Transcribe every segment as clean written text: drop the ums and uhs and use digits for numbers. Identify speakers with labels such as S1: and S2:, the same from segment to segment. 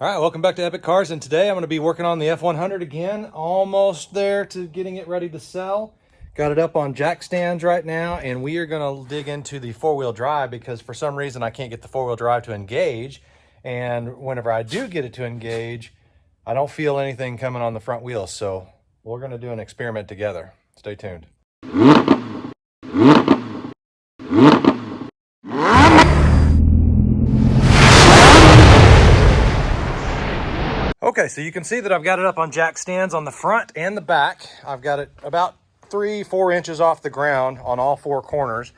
S1: All right, welcome back to Epic Cars, and today I'm going to be working on the F100 again. Almost there to getting it ready to sell. Got it up on jack stands right now, and we are going to dig into the four-wheel drive because for some reason I can't get the four-wheel drive to engage. And whenever I do get it to engage, I don't feel anything coming on the front wheels. So we're going to do an experiment together. Stay tuned. Okay, so you can see that I've got it up on jack stands on the front and the back. I've got it about 3-4 inches off the ground on all four corners.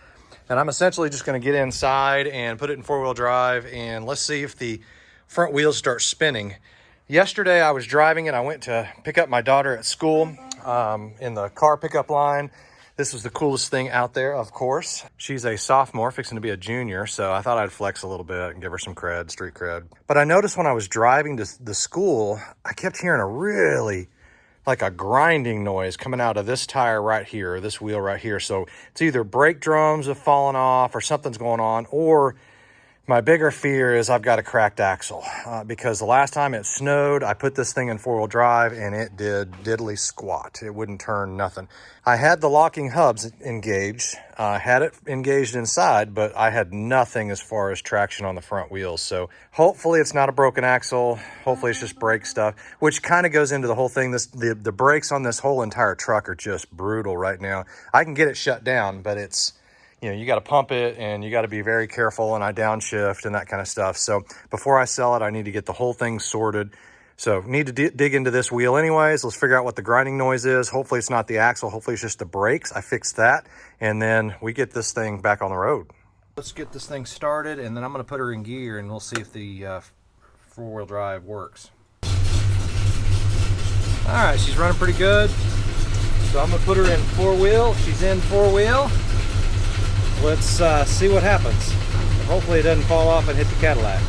S1: And I'm essentially just going to get inside and put it in four-wheel drive, and let's see if the front wheels start spinning. Yesterday I was driving and I went to pick up my daughter at school in the car pickup line. This was the coolest thing out there, of course. She's a sophomore, fixing to be a junior, so I thought I'd flex a little bit and give her some cred, street cred. But I noticed when I was driving to the school, I kept hearing a really, like a grinding noise coming out of this tire right here, this wheel right here. So it's either brake drums have fallen off or something's going on, or my bigger fear is I've got a cracked axle because the last time it snowed, I put this thing in four-wheel drive and it did diddly squat. It wouldn't turn nothing. I had the locking hubs engaged, had it engaged inside, but I had nothing as far as traction on the front wheels. So hopefully it's not a broken axle. Hopefully it's just brake stuff, which kind of goes into the whole thing. The brakes on this whole entire truck are just brutal right now. I can get it shut down, but it's, you know, you got to pump it and you got to be very careful, and I downshift and that kind of stuff. So before I sell it, I need to get the whole thing sorted. So need to dig into this wheel anyways. Let's figure out what the grinding noise is. Hopefully it's not the axle. Hopefully it's just the brakes. I fixed that. And then we get this thing back on the road. Let's get this thing started, and then I'm going to put her in gear and we'll see if the four-wheel drive works. All right, she's running pretty good. So I'm going to put her in four-wheel. She's in four-wheel. Let's see what happens. Hopefully it doesn't fall off and hit the Cadillac.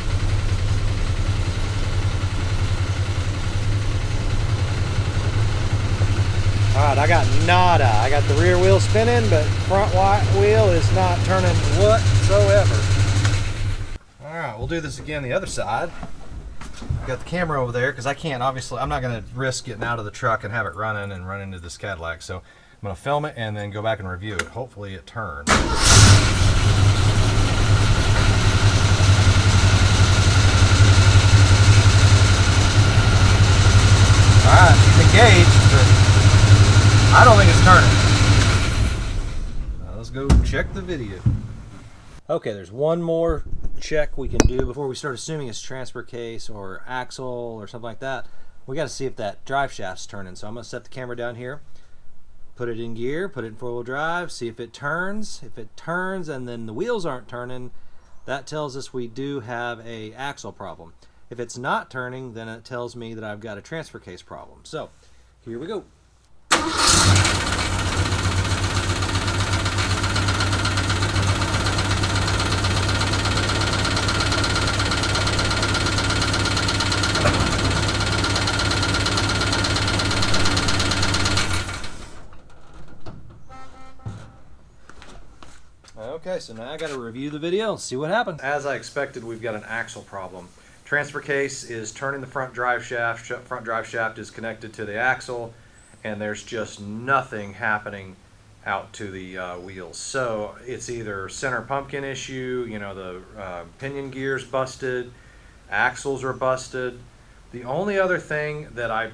S1: All right, I got nada. I got the rear wheel spinning, but front wheel is not turning whatsoever. All right, we'll do this again the other side. Got the camera over there because I can't, obviously, I'm not going to risk getting out of the truck and have it running and run into this Cadillac. So I'm going to film it and then go back and review it. Hopefully it turns. Alright, she's engaged, but I don't think it's turning. Now let's go check the video. Okay, there's one more check we can do before we start assuming it's transfer case or axle or something like that. We got to see if that drive shaft's turning. So I'm going to set the camera down here, put it in gear, put it in four-wheel drive, see if it turns. If it turns and then the wheels aren't turning, that tells us we do have a axle problem. If it's not turning, then it tells me that I've got a transfer case problem. So here we go. Okay, so now I got to review the video and see what happens. As I expected, we've got an axle problem. Transfer case is turning the front drive shaft. Front drive shaft is connected to the axle, and there's just nothing happening out to the wheels. So it's either center pumpkin issue, you know, the pinion gear's busted, axles are busted. The only other thing that I'm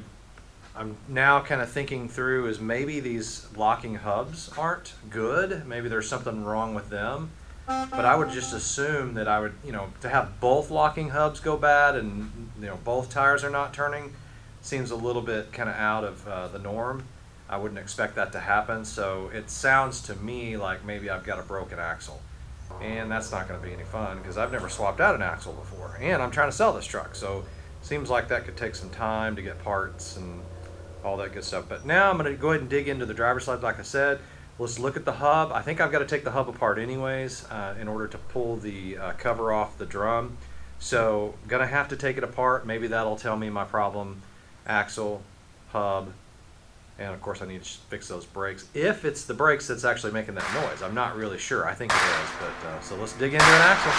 S1: now kind of thinking through is maybe these locking hubs aren't good. Maybe there's something wrong with them. But I would just assume that I would, you know, to have both locking hubs go bad and, you know, both tires are not turning seems a little bit kind of out of the norm. I wouldn't expect that to happen. So it sounds to me like maybe I've got a broken axle. And that's not going to be any fun because I've never swapped out an axle before. And I'm trying to sell this truck. So it seems like that could take some time to get parts and all that good stuff. But now I'm going to go ahead and dig into the driver's side like I said. Let's look at the hub. I think I've got to take the hub apart anyways in order to pull the cover off the drum. So I'm going to have to take it apart. Maybe that'll tell me my problem. Axle, hub, and of course I need to fix those brakes. If it's the brakes that's actually making that noise. I'm not really sure. I think it is. But so let's dig into an axle.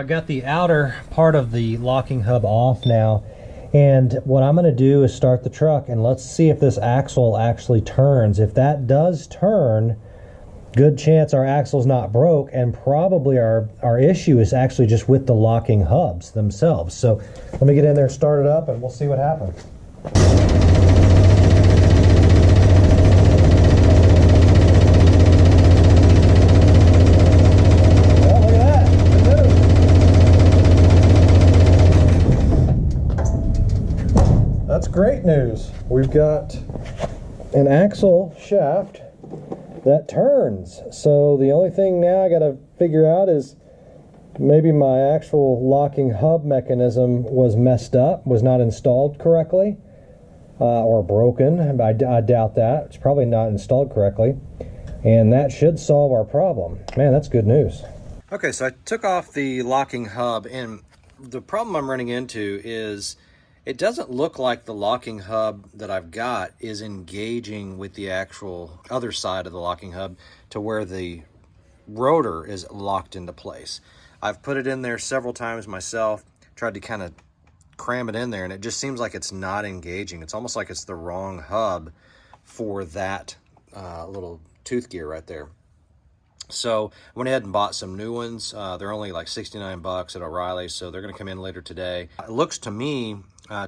S1: got the outer part of the locking hub off now, and what I'm going to do is start the truck and let's see if this axle actually turns. If that does turn, good chance our axle's not broke, and probably our issue is actually just with the locking hubs themselves. So let me get in there and start it up and we'll see what happens. That's great news. We've got an axle shaft that turns. So the only thing now I got to figure out is maybe my actual locking hub mechanism was messed up, was not installed correctly, or broken. I doubt that. It's probably not installed correctly. And that should solve our problem. Man, that's good news. Okay, so I took off the locking hub, and the problem I'm running into is it doesn't look like the locking hub that I've got is engaging with the actual other side of the locking hub to where the rotor is locked into place. I've put it in there several times myself, tried to kind of cram it in there, and it just seems like it's not engaging. It's almost like it's the wrong hub for that little tooth gear right there. So I went ahead and bought some new ones. They're only like 69 bucks at O'Reilly's, so they're going to come in later today. It looks to me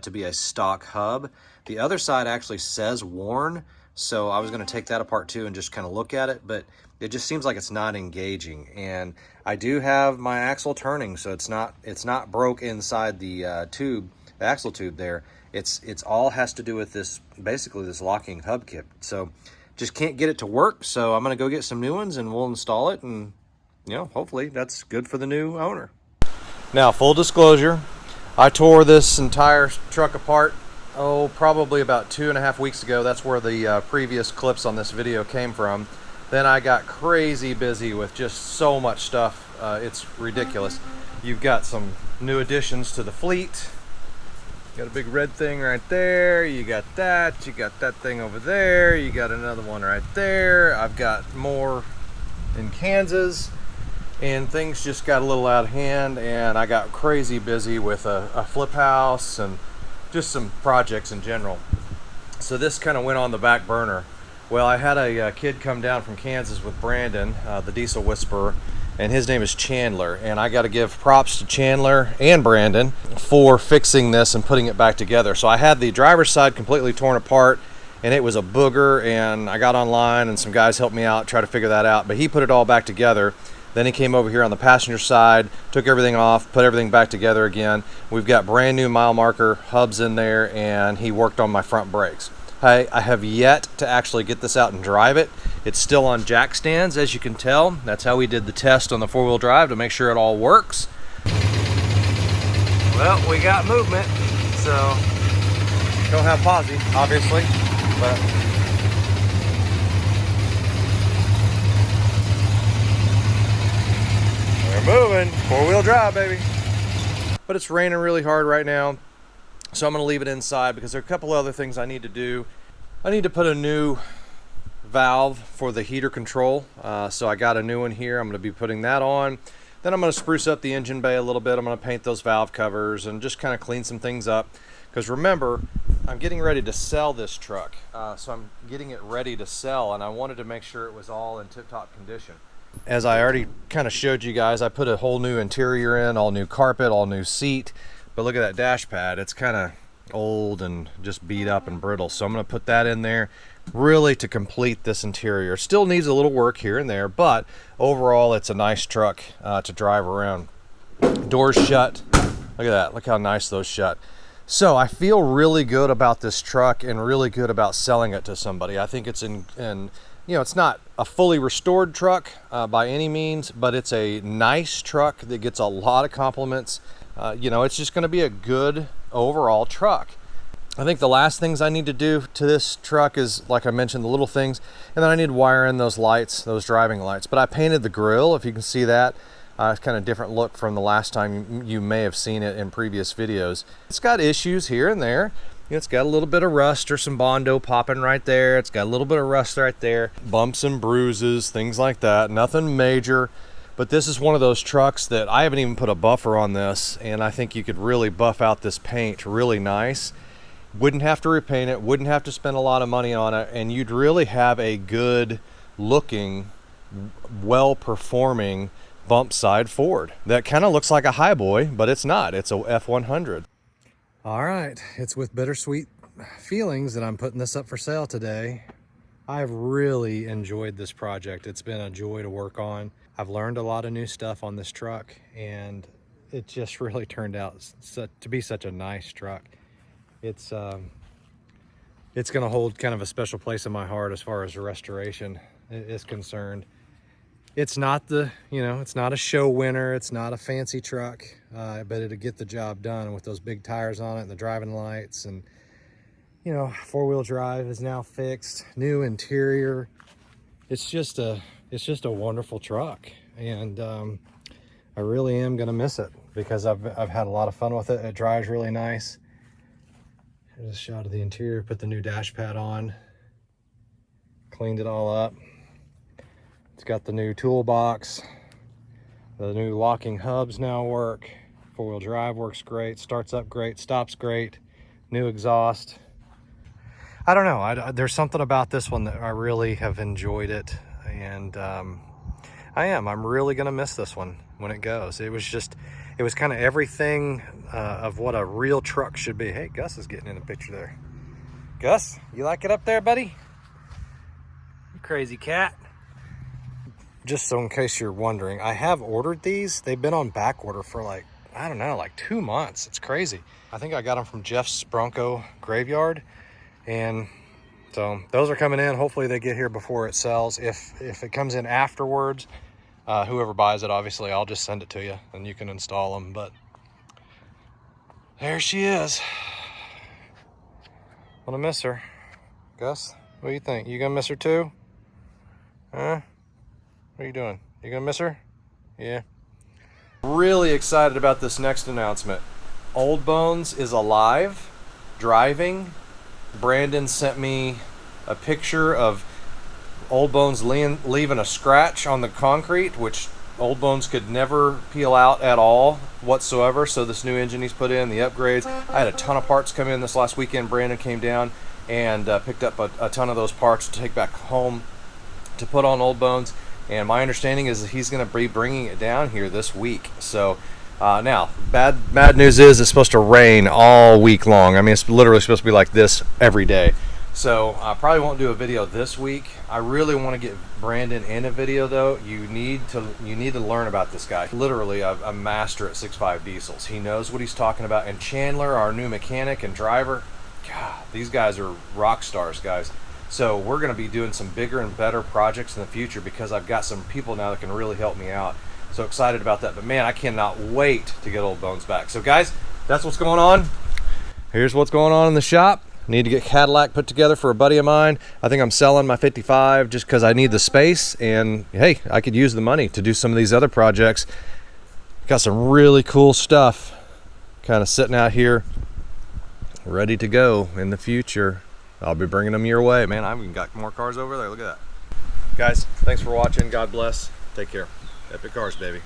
S1: to be a stock hub. The other side actually says worn, so I was going to take that apart too and just kind of look at it, but it just seems like it's not engaging. And I do have my axle turning, so it's not broke inside the tube, the axle tube there. It's all has to do with this, basically this locking hub kit. So just can't get it to work, so I'm going to go get some new ones and we'll install it, and you know, hopefully that's good for the new owner. Now, full disclosure, I tore this entire truck apart, probably about 2.5 weeks ago. That's where the previous clips on this video came from. Then I got crazy busy with just so much stuff. It's ridiculous. You've got some new additions to the fleet. You got a big red thing right there. You got that thing over there. You got another one right there. I've got more in Kansas. And things just got a little out of hand, and I got crazy busy with a flip house and just some projects in general. So this kind of went on the back burner. Well, I had a kid come down from Kansas with Brandon, the Diesel Whisperer, and his name is Chandler. And I got to give props to Chandler and Brandon for fixing this and putting it back together. So I had the driver's side completely torn apart, and it was a booger, and I got online and some guys helped me out, try to figure that out, but he put it all back together. Then he came over here on the passenger side, took everything off, put everything back together again. We've got brand new mile marker hubs in there, and he worked on my front brakes. I have yet to actually get this out and drive it. It's still on jack stands, as you can tell. That's how we did the test on the four-wheel drive to make sure it all works. Well, we got movement, so don't have posi, obviously, but we're moving. Four-wheel drive, baby. But it's raining really hard right now, so I'm going to leave it inside because there are a couple other things I need to do. I need to put a new valve for the heater control, so I got a new one here. I'm going to be putting that on. Then I'm going to spruce up the engine bay a little bit. I'm going to paint those valve covers and just kind of clean some things up, because remember, I'm getting ready to sell this truck, so I'm getting it ready to sell, and I wanted to make sure it was all in tip-top condition. As I already kind of showed you guys, I put a whole new interior in, all new carpet, all new seat. But look at that dash pad. It's kind of old and just beat up and brittle. So I'm going to put that in there really to complete this interior. Still needs a little work here and there, but overall it's a nice truck to drive around. Doors shut. Look at that. Look how nice those shut. So I feel really good about this truck and really good about selling it to somebody. I think it's you know, it's not a fully restored truck by any means, but it's a nice truck that gets a lot of compliments. You know, it's just going to be a good overall truck. I think the last things I need to do to this truck is, like I mentioned, the little things, and then I need to wire in those lights, those driving lights. But I painted the grill, if you can see that. It's kind of different look from the last time you may have seen it in previous videos. It's got issues here and there. It's got a little bit of rust or some Bondo popping right there. It's got a little bit of rust right there. Bumps and bruises, things like that. Nothing major. But this is one of those trucks that I haven't even put a buffer on this, and I think you could really buff out this paint really nice. Wouldn't have to repaint it, wouldn't have to spend a lot of money on it, and you'd really have a good looking, well performing bump side Ford that kind of looks like a highboy, but it's not. It's a F100. All right, it's with bittersweet feelings that I'm putting this up for sale today. I've really enjoyed this project. It's been a joy to work on. I've learned a lot of new stuff on this truck, and it just really turned out to be such a nice truck. It's going to hold kind of a special place in my heart as far as restoration is concerned. It's not it's not a show winner. It's not a fancy truck, but it'll get the job done with those big tires on it and the driving lights, and four-wheel drive is now fixed, new interior. It's just a wonderful truck, and I really am gonna miss it because I've had a lot of fun with it. It drives really nice. Here's a shot of the interior. Put the new dash pad on, cleaned it all up. It's got the new toolbox. The new locking hubs now work. Four-wheel drive works great, starts up great, stops great. New exhaust. I don't know, there's something about this one that I really have enjoyed it, and I'm really gonna miss this one when it goes. It was kind of everything of what a real truck should be. Hey, Gus is getting in the picture there. Gus, you like it up there, buddy? You crazy cat. Just so in case you're wondering, I have ordered these. They've been on back order for like 2 months. It's crazy. I think I got them from Jeff's Bronco Graveyard. And so those are coming in. Hopefully they get here before it sells. If it comes in afterwards, whoever buys it, obviously I'll just send it to you and you can install them. But there she is. Gonna miss her. Gus, what do you think? You gonna miss her too? Huh? What are you doing? You gonna miss her? Yeah. Really excited about this next announcement. Old Bones is alive, driving. Brandon sent me a picture of Old Bones leaving a scratch on the concrete, which Old Bones could never peel out at all whatsoever. So this new engine he's put in, the upgrades. I had a ton of parts come in this last weekend. Brandon came down and picked up a ton of those parts to take back home to put on Old Bones. And my understanding is that he's going to be bringing it down here this week. So now, bad news is it's supposed to rain all week long. I mean, it's literally supposed to be like this every day. So I probably won't do a video this week. I really want to get Brandon in a video though. You need to learn about this guy. Literally a master at 6.5 diesels. He knows what he's talking about. And Chandler, our new mechanic and driver, God, these guys are rock stars, guys. So we're going to be doing some bigger and better projects in the future because I've got some people now that can really help me out. So excited about that. But man, I cannot wait to get Old Bones back. So guys, that's what's going on. Here's what's going on in the shop. Need to get Cadillac put together for a buddy of mine. I think I'm selling my 55 just because I need the space. And hey, I could use the money to do some of these other projects. Got some really cool stuff kind of sitting out here ready to go in the future. I'll be bringing them your way. Man, I've even got more cars over there. Look at that. Guys, thanks for watching. God bless. Take care. Epic cars, baby.